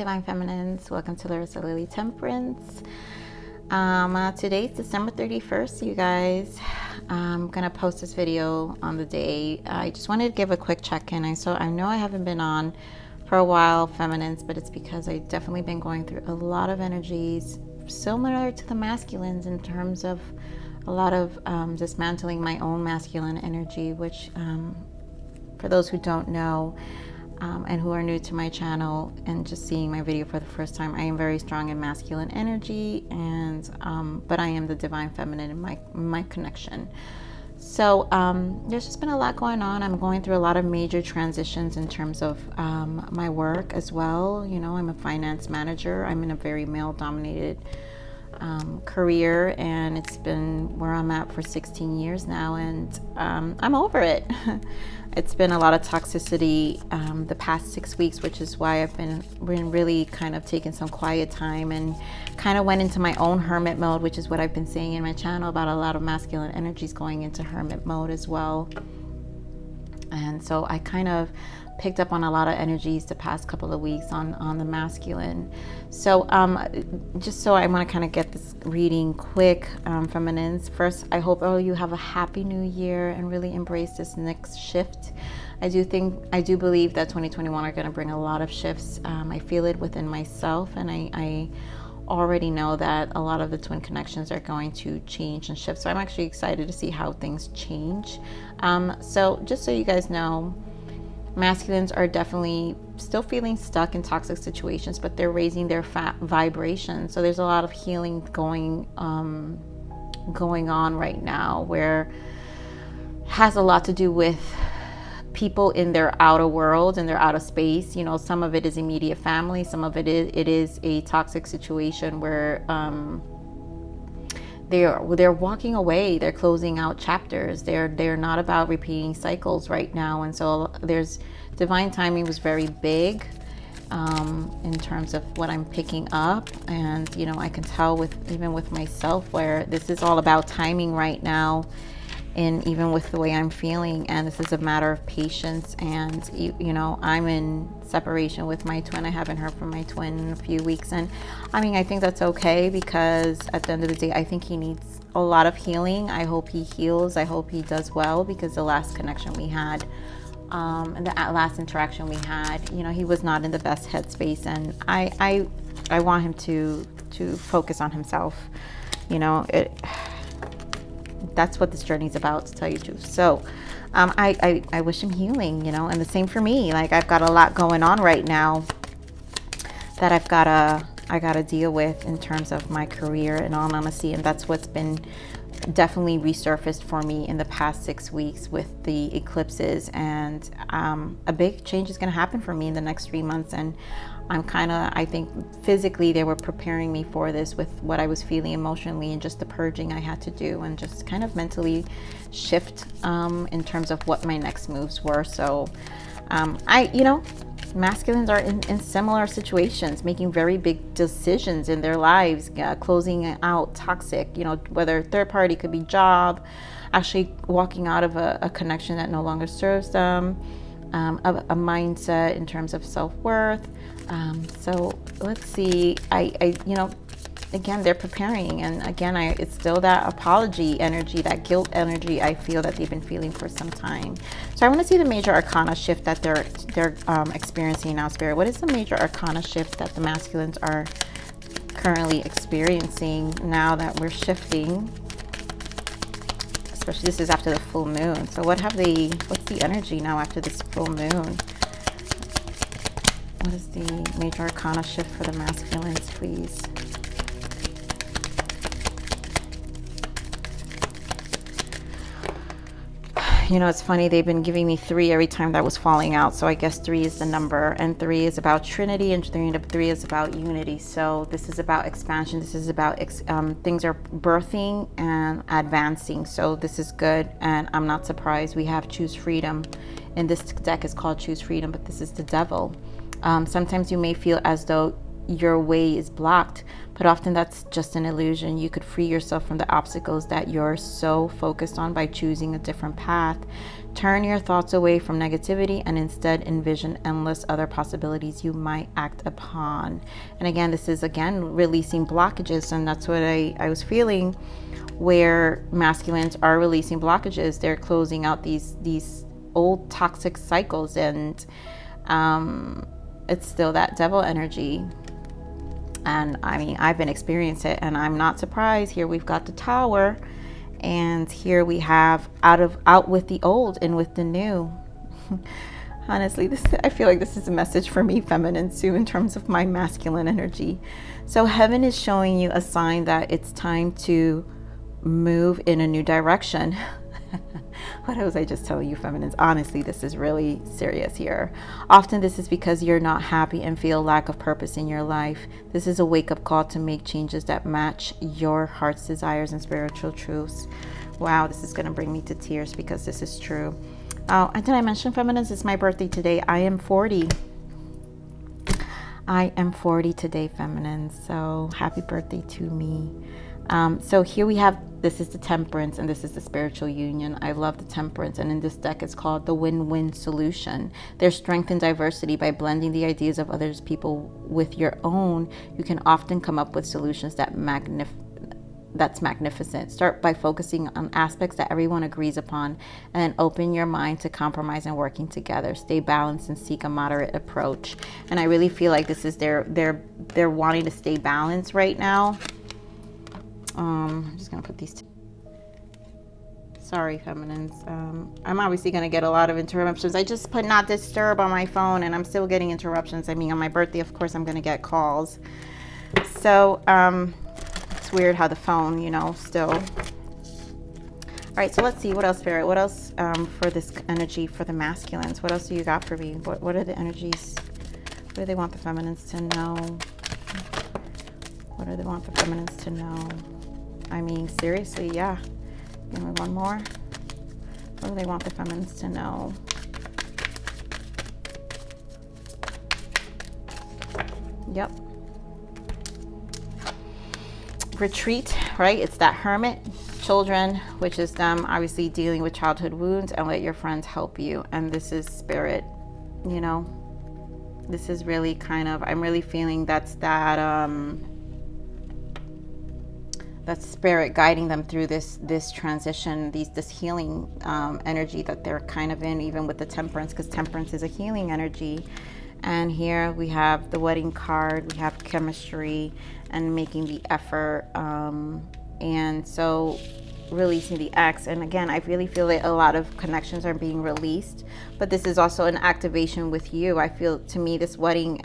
Divine Feminines. Welcome to Larisa Lili Temperance. Today's December 31st, you guys. I'm going to post this video on the day. I just wanted to give a quick check-in. I know I haven't been on for a while, Feminines, but it's because I've definitely been going through a lot of energies similar to the masculines in terms of a lot of dismantling my own masculine energy, which for those who don't know, and who are new to my channel and just seeing my video for the first time, I am very strong in masculine energy, and but I am the divine feminine in my connection. So there's just been a lot going on. I'm going through a lot of major transitions in terms of my work as well. You know, I'm a finance manager. I'm in a very male-dominated career, and it's been where I'm at for 16 years now, and I'm over it. It's been a lot of toxicity the past 6 weeks, which is why I've been really kind of taking some quiet time and kind of went into my own hermit mode, which is what I've been saying in my channel about a lot of masculine energies going into hermit mode as well. And so I kind of picked up on a lot of energies the past couple of weeks on the masculine. So just so I want to kind of get this reading quick, feminines. First, I hope all you have a happy new year and really embrace this next shift. I do believe that 2021 are going to bring a lot of shifts. I feel it within myself, and I already know that a lot of the twin connections are going to change and shift. So I'm actually excited to see how things change. So just so you guys know, masculines are definitely still feeling stuck in toxic situations, but they're raising their vibration. So there's a lot of healing going on right now, where it has a lot to do with people in their outer world and their outer space. You know, some of it is immediate family, some of it is a toxic situation where they're walking away, they're closing out chapters, they're not about repeating cycles right now. And so there's divine timing was very big in terms of what I'm picking up. And you know, I can tell even with myself, where this is all about timing right now, and even with the way I'm feeling, and this is a matter of patience. And you know, I'm in separation with my twin. I haven't heard from my twin in a few weeks, and I mean, I think that's okay, because at the end of the day, I think he needs a lot of healing. I hope he heals. I hope he does well, because the last connection we had, and the last interaction we had, you know, he was not in the best headspace, and I want him to focus on himself. You know, that's what this journey is about, to tell you the truth. So I wish him healing, you know, and the same for me. Like, I've got a lot going on right now that I gotta deal with in terms of my career, in all honesty, and that's what's been definitely resurfaced for me in the past 6 weeks with the eclipses. And a big change is going to happen for me in the next 3 months, and I think physically they were preparing me for this with what I was feeling emotionally, and just the purging I had to do, and just kind of mentally shift in terms of what my next moves were. So you know, masculines are in similar situations, making very big decisions in their lives, closing out toxic, you know, whether third party, could be job, actually walking out of a connection that no longer serves them, a mindset in terms of self-worth. So let's see, you know, again, they're preparing, and again, it's still that apology energy, that guilt energy I feel that they've been feeling for some time. So I want to see the major arcana shift that they're experiencing now, Spirit. What is the major arcana shift that the masculines are currently experiencing now that we're shifting? Especially, this is after the full moon. So what's the energy now after this full moon? What is the major arcana shift for the masculines, please? You know, it's funny, they've been giving me 3 every time that was falling out. So I guess 3 is the number, and 3 is about Trinity, and 3 is about unity. So this is about expansion. This is about things are birthing and advancing. So this is good, and I'm not surprised. We have choose freedom, and this deck is called choose freedom, but this is the devil. Sometimes you may feel as though your way is blocked, but often that's just an illusion. You could free yourself from the obstacles that you're so focused on by choosing a different path. Turn your thoughts away from negativity and instead envision endless other possibilities you might act upon. And again, this is again releasing blockages, and that's what I was feeling, where masculines are releasing blockages. They're closing out these old toxic cycles, and it's still that devil energy. And I mean, I've been experiencing it, and I'm not surprised. Here we've got the Tower, and here we have out with the old and with the new. Honestly, I feel like this is a message for me, feminine, too, in terms of my masculine energy. So heaven is showing you a sign that it's time to move in a new direction. What was I just telling you, feminines? Honestly, this is really serious here. Often this is because you're not happy and feel lack of purpose in your life. This is a wake-up call to make changes that match your heart's desires and spiritual truths. Wow, this is going to bring me to tears because this is true. Oh, and did I mention, feminines? It's my birthday today. I am 40. I am 40 today, feminines. So happy birthday to me. So here we have, this is the Temperance, and this is the spiritual union. I love the Temperance, and in this deck it's called the win-win solution. There's strength in diversity. By blending the ideas of others people with your own, you can often come up with solutions that's magnificent. Start by focusing on aspects that everyone agrees upon, and then open your mind to compromise and working together. Stay balanced and seek a moderate approach. And I really feel like this is they're wanting to stay balanced right now. I'm just gonna put these two. Sorry, feminines. I'm obviously gonna get a lot of interruptions. I just put not disturb on my phone, and I'm still getting interruptions. I mean, on my birthday, of course, I'm gonna get calls. So it's weird how the phone, still. All right, so let's see what else, Spirit. What else for this energy for the masculines? What else do you got for me? What are the energies? What do they want the feminines to know? What do they want the feminines to know? I mean, seriously, yeah. Give me one more. What do they want the feminines to know? Yep. Retreat, right? It's that Hermit. Children, which is them obviously dealing with childhood wounds, and let your friends help you. And this is Spirit, This is really kind of, I'm really feeling that's that Spirit guiding them through this transition, this healing energy that they're kind of in, even with the Temperance, because Temperance is a healing energy. And here we have the wedding card, we have chemistry and making the effort, and so releasing the X. And again, I really feel that a lot of connections are being released, but this is also an activation with you. I feel, to me, this wedding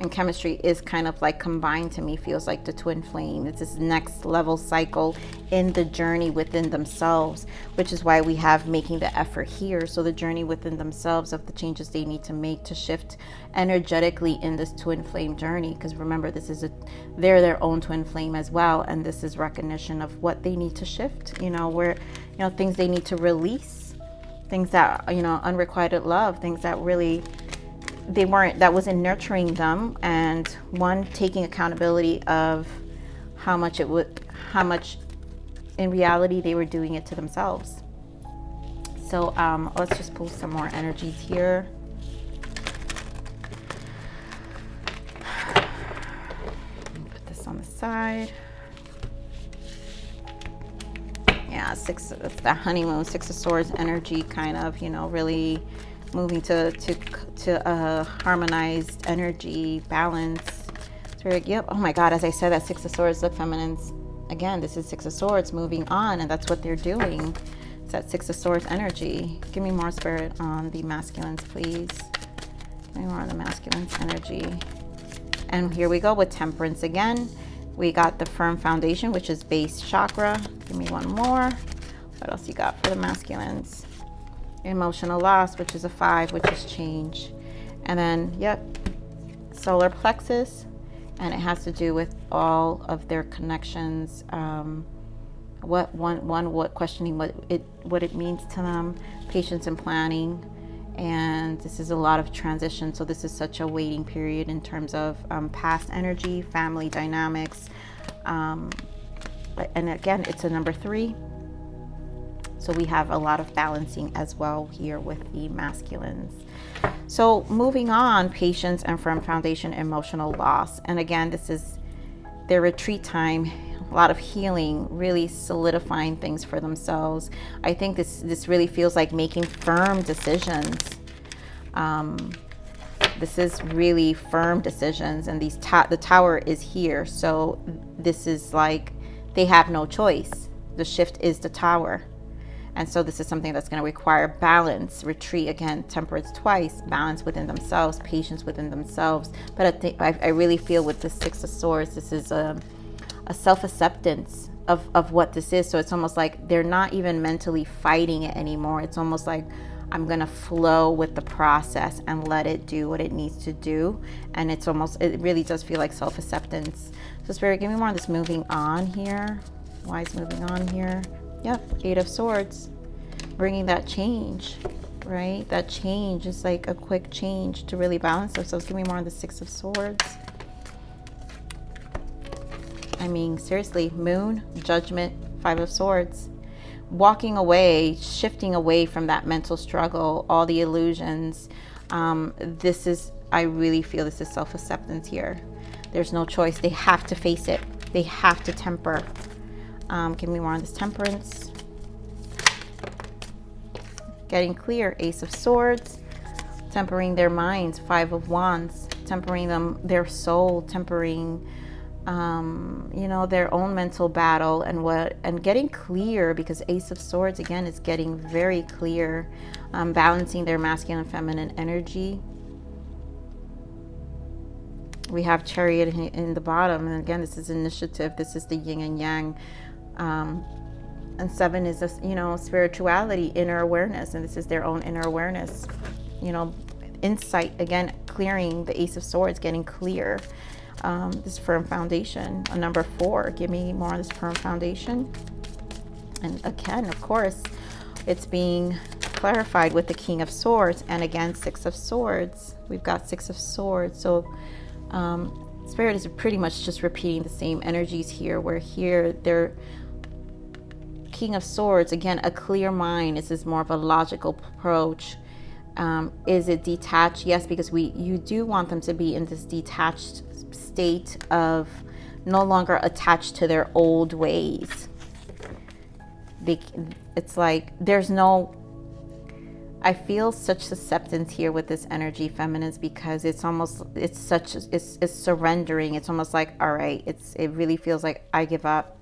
and chemistry is kind of like combined, to me, feels like the twin flame. It's this next level cycle in the journey within themselves, which is why we have making the effort here. So the journey within themselves of the changes they need to make to shift energetically in this twin flame journey. Because remember, they're their own twin flame as well. And this is recognition of what they need to shift, where, things they need to release, things that, unrequited love, things that really, that wasn't nurturing them, and one, taking accountability of how much in reality they were doing it to themselves. So let's just pull some more energies here. Put this on the side. Yeah, it's the honeymoon, Six of Swords energy, kind of, really moving to harmonized energy, balance. It's very, yep. Oh my God, as I said, that Six of Swords, look, feminines. Again, this is Six of Swords moving on, and that's what they're doing. It's that Six of Swords energy. Give me more, Spirit, on the masculines, please. Give me more on the masculines energy. And here we go with Temperance again. We got the firm foundation, which is base chakra. Give me one more. What else you got for the masculines? Emotional loss, which is a 5, which is change. And then, yep, solar plexus, and it has to do with all of their connections, questioning what it means to them, patience and planning, And this is a lot of transition. So this is such a waiting period in terms of past energy, family dynamics. And again, it's a number 3. So we have a lot of balancing as well here with the masculines. So moving on, patience and firm foundation, emotional loss. And again, this is their retreat time, a lot of healing, really solidifying things for themselves. I think this really feels like making firm decisions. This is really firm decisions, and the tower is here. So this is like they have no choice. The shift is the tower. And so this is something that's going to require balance, retreat, again, temperance twice, balance within themselves, patience within themselves. But I really feel with the 6 of Swords, this is a self-acceptance of what this is. So it's almost like they're not even mentally fighting it anymore. It's almost like I'm going to flow with the process and let it do what it needs to do. And it really does feel like self-acceptance. So Spirit, give me more of this moving on here. Why is moving on here? Yep, 8 of Swords, bringing that change, right? That change is like a quick change to really balance ourselves. Give me more of the 6 of Swords. I mean, seriously, Moon, Judgment, 5 of Swords. Walking away, shifting away from that mental struggle, all the illusions. I really feel this is self-acceptance here. There's no choice. They have to face it. They have to temper. Give me more on this temperance. Getting clear, Ace of Swords. Tempering their minds, 5 of Wands. Tempering their soul, tempering their own mental battle and getting clear, because Ace of Swords again is getting very clear, balancing their masculine and feminine energy. We have Chariot in the bottom, and again, this is initiative. This is the yin and yang. And 7 is spirituality, inner awareness, and this is their own inner awareness. Insight, again, clearing, the Ace of Swords, getting clear. This firm foundation, a number 4. Give me more on this firm foundation. And again, of course, it's being clarified with the King of Swords, and again, 6 of Swords. We've got 6 of Swords. So Spirit is pretty much just repeating the same energies here, where here they're King of Swords, again, a clear mind. This is more of a logical approach. Is it detached? Yes, because you do want them to be in this detached state of no longer attached to their old ways. It's like there's no, I feel such acceptance here with this energy, feminines, because it's surrendering. It's almost like, all right, it really feels like I give up.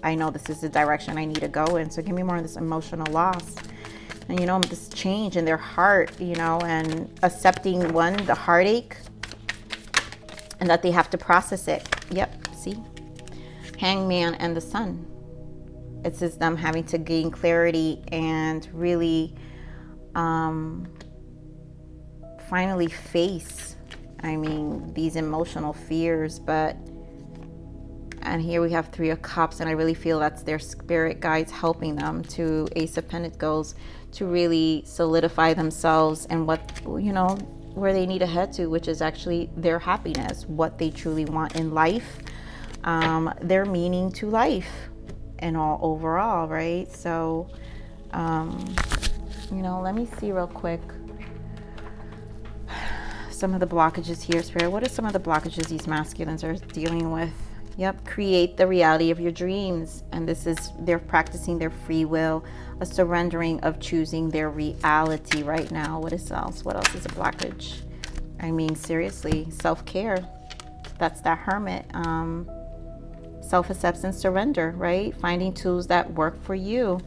I know this is the direction I need to go in. So give me more of this emotional loss. And this change in their heart, and accepting the heartache, and that they have to process it. Yep, see? Hangman and the Sun. It's just them having to gain clarity and really finally face, these emotional fears. And here we have 3 of Cups, and I really feel that's their spirit guides helping them to Ace of Pentacles to really solidify themselves and where they need to head to, which is actually their happiness, what they truly want in life, their meaning to life and all overall, right? So, let me see real quick some of the blockages here, Spirit. What are some of the blockages these masculines are dealing with? Yep, create the reality of your dreams. And this is, they're practicing their free will, a surrendering of choosing their reality right now. What else? What else is a blockage? Seriously, self-care. That's that Hermit. Self-acceptance, surrender, right? Finding tools that work for you.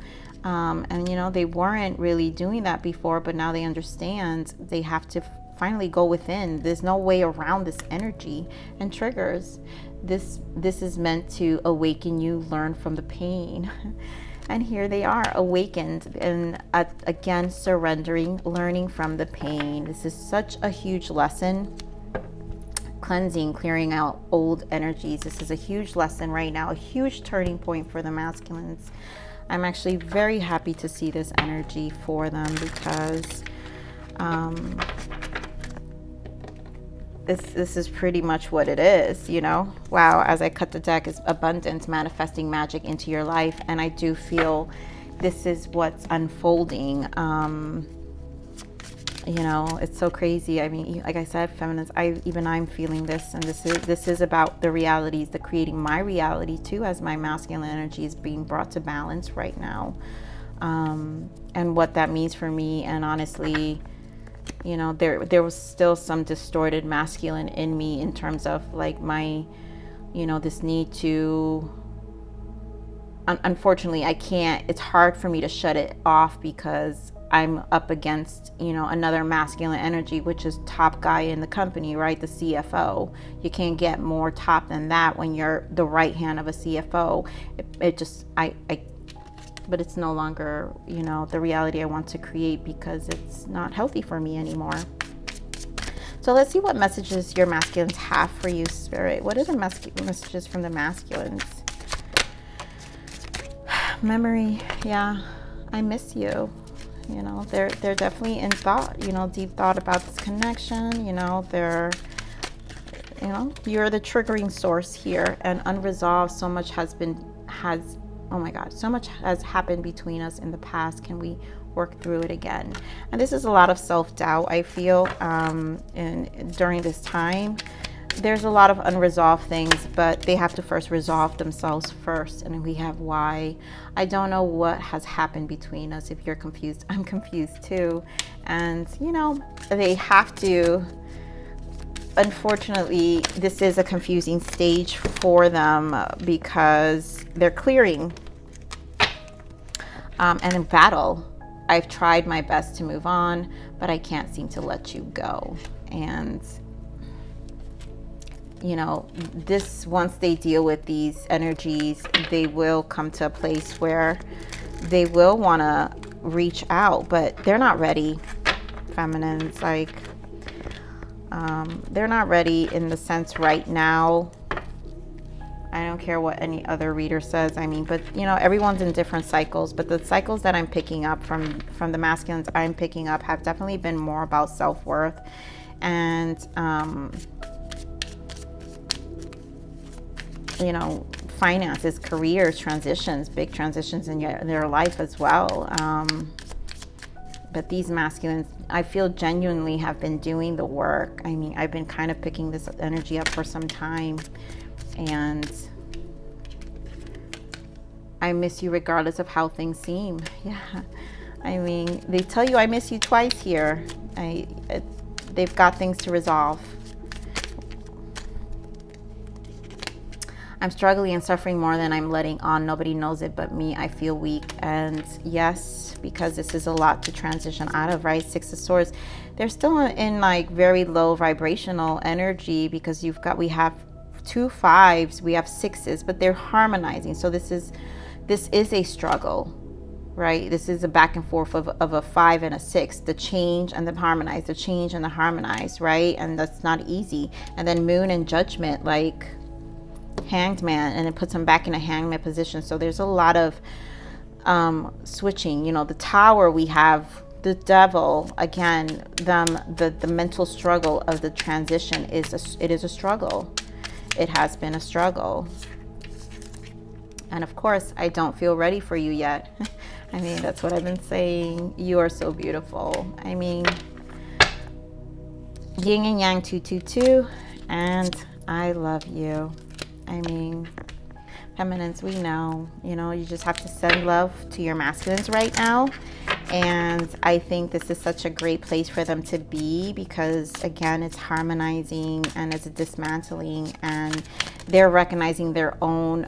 They weren't really doing that before, but now they understand they have to finally go within. There's no way around this energy and triggers. This is meant to awaken you, learn from the pain. And here they are, awakened, and again, surrendering, learning from the pain. This is such a huge lesson. Cleansing, clearing out old energies. This is a huge lesson right now, a huge turning point for the masculines. I'm actually very happy to see this energy for them, because Um, this is pretty much what it is, you know. Wow, as I cut the deck, is abundance, manifesting magic into your life. And I do feel this is what's unfolding. You know, it's so crazy. I mean, like I said, feminines, I'm feeling this, and this is about the realities, the creating my reality too, as my masculine energy is being brought to balance right now, and what that means for me. And honestly, you know, there was still some distorted masculine in me in terms of like my, you know, this need to. Unfortunately, I can't. It's hard for me to shut it off because I'm up against, you know, another masculine energy, which is top guy in the company, right? The CFO. You can't get more top than that when you're the right hand of a CFO. But it's no longer, you know, the reality I want to create because it's not healthy for me anymore. So let's see what messages your masculines have for you, Spirit. What are the messages from the masculines? Memory, yeah, I miss you. You know, they're definitely in thought, you know, deep thought about this connection. You know, you know, you're the triggering source here, and unresolved. So much oh my God, so much has happened between us in the past. Can we work through it again? And this is a lot of self-doubt, I feel, during this time. There's a lot of unresolved things, but they have to first resolve themselves first. And we have why. I don't know what has happened between us. If you're confused, I'm confused too. And, you know, they have to, unfortunately, this is a confusing stage for them because they're clearing. And in battle, I've tried my best to move on, but I can't seem to let you go. And you know, once they deal with these energies, they will come to a place where they will want to reach out, but they're not ready, feminines. Like, they're not ready in the sense right now. I don't care what any other reader says. I mean, but you know, everyone's in different cycles, but the cycles that I'm picking up from the masculines I'm picking up have definitely been more about self-worth and, you know, finances, careers, transitions, big transitions in their life as well. But these masculines, I feel, genuinely have been doing the work. I mean, I've been kind of picking this energy up for some time, and I miss you regardless of how things seem. Yeah, I mean, they tell you I miss you twice here. They've got things to resolve. I'm struggling and suffering more than I'm letting on. Nobody knows it but me. I feel weak. And yes, because this is a lot to transition out of, right? Six of Swords. They're still in like very low vibrational energy because we have 2 5s, we have 6s, but they're harmonizing. So this is a struggle, right? This is a back and forth of a 5 and a 6, the change and the harmonize, the change and the harmonize, right? And that's not easy. And then Moon and Judgment, like Hanged Man, and it puts them back in a hangman position. So there's a lot of switching. You know, the Tower, we have the Devil again. The mental struggle of the transition is a struggle. It has been a struggle. And of course, I don't feel ready for you yet. I mean, that's what I've been saying. You are so beautiful. I mean, Yin and Yang 222, and I love you. I mean, feminines, we know, you know, you just have to send love to your masculines right now. And I think this is such a great place for them to be because, again, it's harmonizing and it's dismantling, and they're recognizing their own,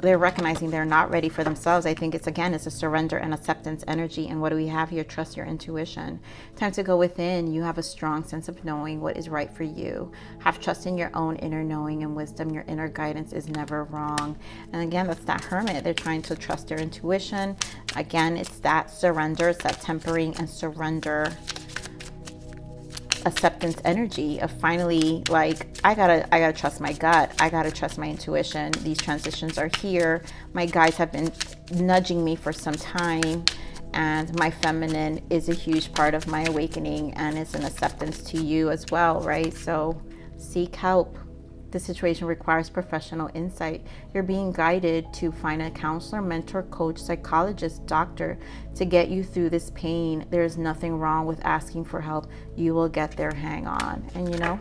they're recognizing they're not ready for themselves. I think it's a surrender and acceptance energy. And what do we have here? Trust your intuition. Time to go within. You have a strong sense of knowing what is right for you. Have trust in your own inner knowing and wisdom. Your inner guidance is never wrong. And again, that's that Hermit. They're trying to trust their intuition. Again, it's that surrender. It's that tempering and surrender acceptance energy of finally, like, I gotta trust my gut. I gotta trust my intuition. These transitions are here. My guides have been nudging me for some time, And my feminine is a huge part of my awakening, and it's an acceptance to you as well, right? So seek help. The situation requires professional insight. You're being guided to find a counselor, mentor, coach, psychologist, doctor to get you through this pain. There's nothing wrong with asking for help. You will get there. Hang on. And you know,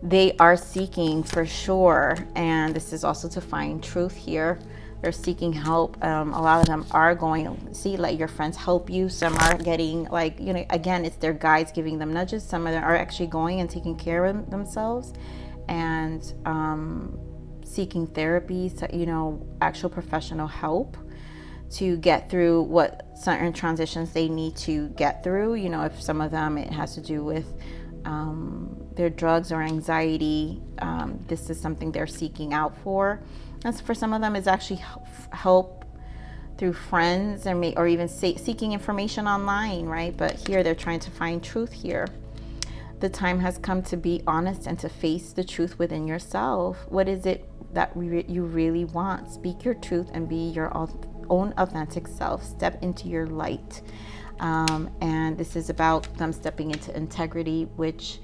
they are seeking for sure. And this is also to find truth here. They're seeking help. A lot of them are going, see, let your friends help you. Some are getting, like, you know, again, it's their guides giving them nudges. Some of them are actually going and taking care of themselves and seeking therapy, so, you know, actual professional help to get through what certain transitions they need to get through. You know, if some of them, it has to do with their drugs or anxiety, this is something they're seeking out for. And for some of them, it's actually help through friends or even seeking information online, right? But here they're trying to find truth here. The time has come to be honest and to face the truth within yourself. What is it that you really want? Speak your truth and be your own authentic self. Step into your light. And this is about them stepping into integrity, which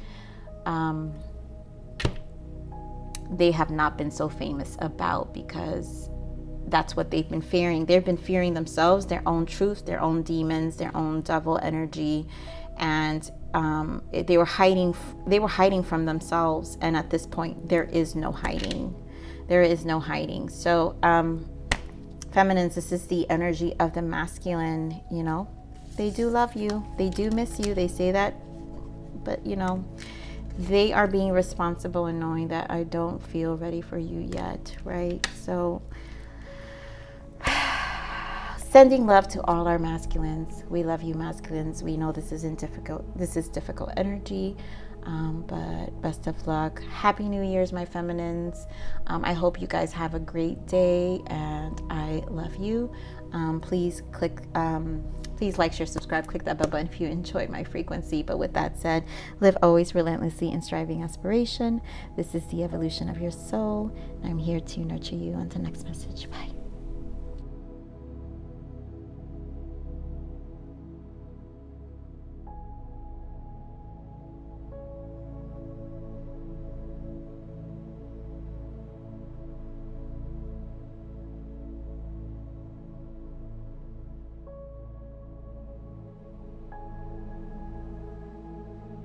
they have not been so famous about, because that's what they've been fearing. They've been fearing themselves, their own truth, their own demons, their own devil energy, and they were hiding from themselves. And at this point, there is no hiding. There is no hiding. So feminines, this is the energy of the masculine. You know, they do love you, they do miss you, they say that, but you know, they are being responsible and knowing that I don't feel ready for you yet, right? So sending love to all our masculines. We love you, masculines. We know this is difficult energy, but best of luck. Happy New Year's, my feminines. I hope you guys have a great day, and I love you. Please like, share, subscribe, click that bell button if you enjoyed my frequency. But with that said, live always relentlessly in striving aspiration. This is the evolution of your soul. I'm here to nurture you. On the next message. Bye.